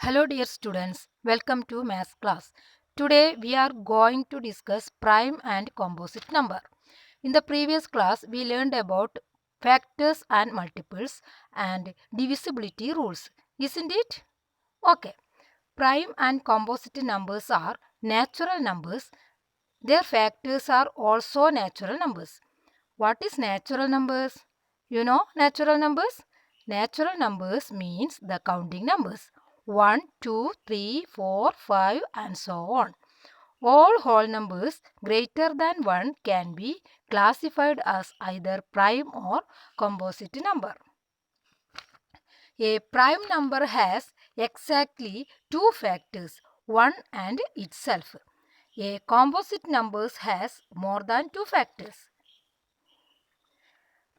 Hello dear students, welcome to math class. Today we are going to discuss prime and composite number. In the previous class we learned about factors and multiples and divisibility rules, isn't it? Okay. Prime and composite numbers are natural numbers. Their factors are also natural numbers. What is natural numbers? You know natural numbers? Natural numbers means the counting numbers. 1, 2, 3, 4, 5 and so on. All whole numbers greater than 1 can be classified as either prime or composite number. A prime number has exactly two factors, 1 and itself. A composite number has more than two factors.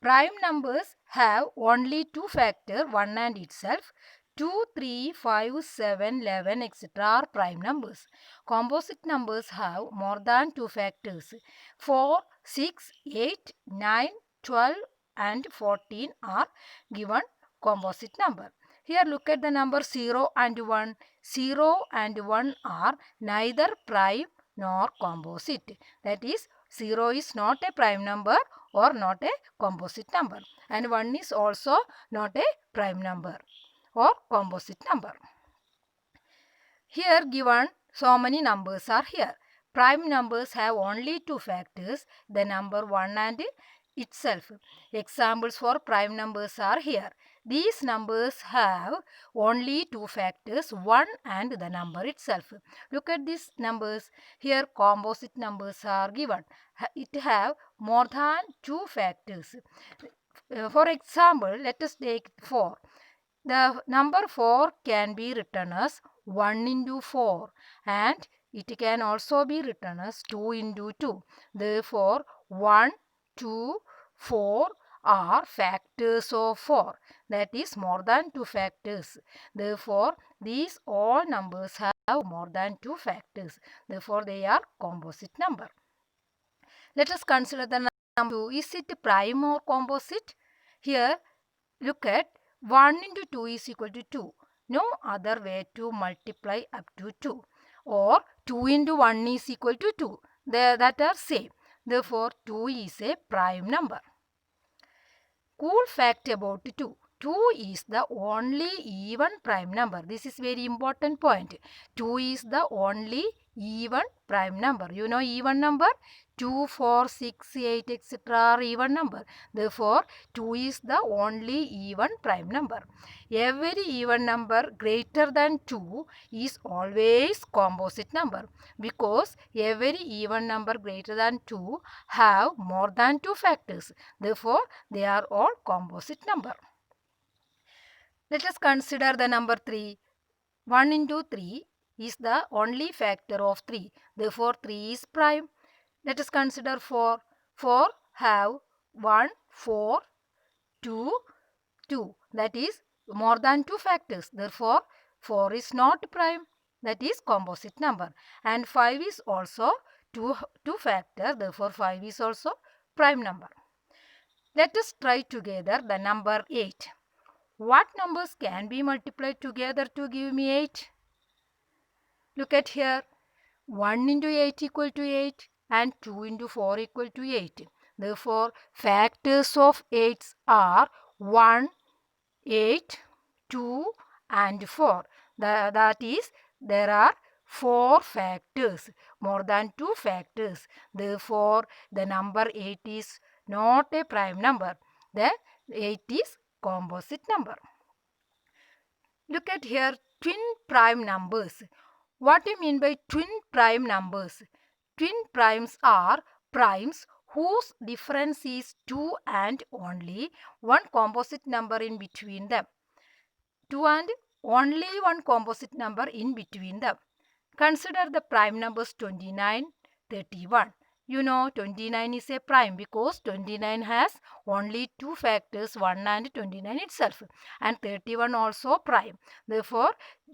Prime numbers have only two factors, 1 and itself. 2, 3, 5, 7, 11, etc. are prime numbers. Composite numbers have more than two factors. 4, 6, 8, 9, 12 and 14 are given composite number. Here look at the number 0 and 1. 0 and 1 are neither prime nor composite. That is, 0 is not a prime number or not a composite number, and 1 is also not a prime number or composite number. Here given so many numbers are here. Prime numbers have only two factors, the number 1 and itself. Examples for prime numbers are here. These numbers have only two factors, 1 and the number itself. Look at these numbers. Here composite numbers are given. It have more than two factors. For example, let us take 4. The number 4 can be written as 1 into 4 and it can also be written as 2 into 2. Therefore, 1, 2, 4 are factors of 4. That is more than 2 factors. Therefore, these all numbers have more than 2 factors. Therefore, they are composite number. Let us consider the number 2. Is it prime or composite? Here, look at 1 into 2 is equal to 2. No other way to multiply up to 2. Or 2 into 1 is equal to 2. That are same. Therefore, 2 is a prime number. Cool fact about 2. 2 is the only even prime number. This is very important point. 2 is the only even prime number. You know even number? 2, 4, 6, 8, etc. are even number. Therefore, 2 is the only even prime number. Every even number greater than 2 is always composite number because every even number greater than 2 have more than 2 factors. Therefore, they are all composite number. Let us consider the number 3. 1 into 3 is the only factor of 3. Therefore, 3 is prime. Let us consider 4. 4 have 1, 4, 2, 2. That is more than 2 factors. Therefore, 4 is not prime. That is composite number. And 5 is also 2 factor. Therefore, 5 is also prime number. Let us try together the number 8. What numbers can be multiplied together to give me 8? Look at here. 1 into 8 equal to 8 and 2 into 4 equal to 8. Therefore, factors of 8 are 1, 8, 2 and 4. That is, there are 4 factors, more than 2 factors. Therefore, the number 8 is not a prime number. The 8 is composite number. Look at here, twin prime numbers. What do you mean by twin prime numbers? Twin primes are primes whose difference is 2 and only one composite number in between them. 2 and only one composite number in between them. Consider the prime numbers 29, 31. You know 29 is a prime because 29 has only two factors, 1 and 29 itself, and 31 also prime. Therefore,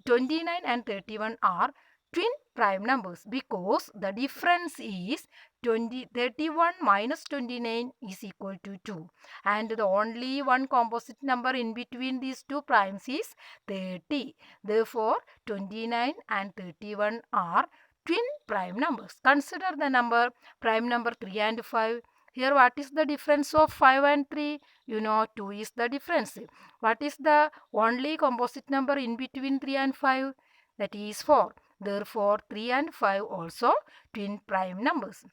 29 and 31 are twin prime numbers because the difference is 31 minus 29 is equal to 2, and the only one composite number in between these two primes is 30. Therefore, 29 and 31 are twin prime numbers. Consider the number prime number 3 and 5. Here what is the difference of 5 and 3? You know 2 is the difference. What is the only composite number in between 3 and 5? That is 4. Therefore, 3 and 5 also twin prime numbers.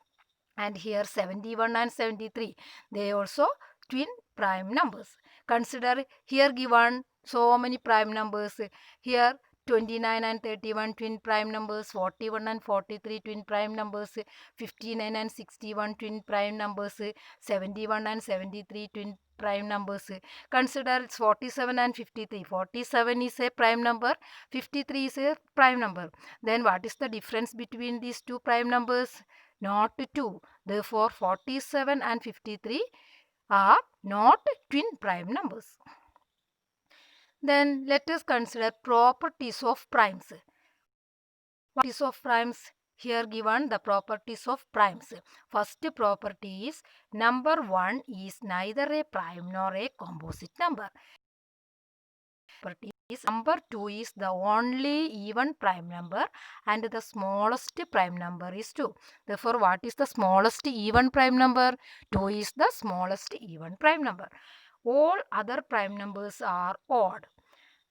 And here 71 and 73, they also twin prime numbers. Consider here given so many prime numbers. Here 29 and 31 twin prime numbers, 41 and 43 twin prime numbers, 59 and 61 twin prime numbers, 71 and 73 twin prime numbers. Consider 47 and 53. 47 is a prime number, 53 is a prime number. Then what is the difference between these two prime numbers? Not 2. Therefore, 47 and 53 are not twin prime numbers. Then let us consider properties of primes. Properties of primes. Here given the properties of primes. First property is number 1 is neither a prime nor a composite number. Property is number 2 is the only even prime number and the smallest prime number is 2. Therefore, what is the smallest even prime number? 2 is the smallest even prime number. All other prime numbers are odd.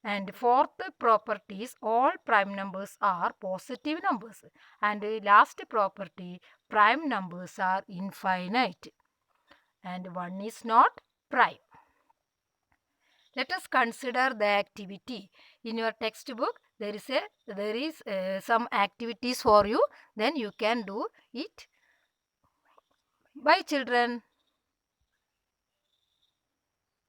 And fourth property is all prime numbers are positive numbers. And last property, prime numbers are infinite. And one is not prime. Let us consider the activity. In your textbook, there is some activities for you. Then you can do it. Bye, children.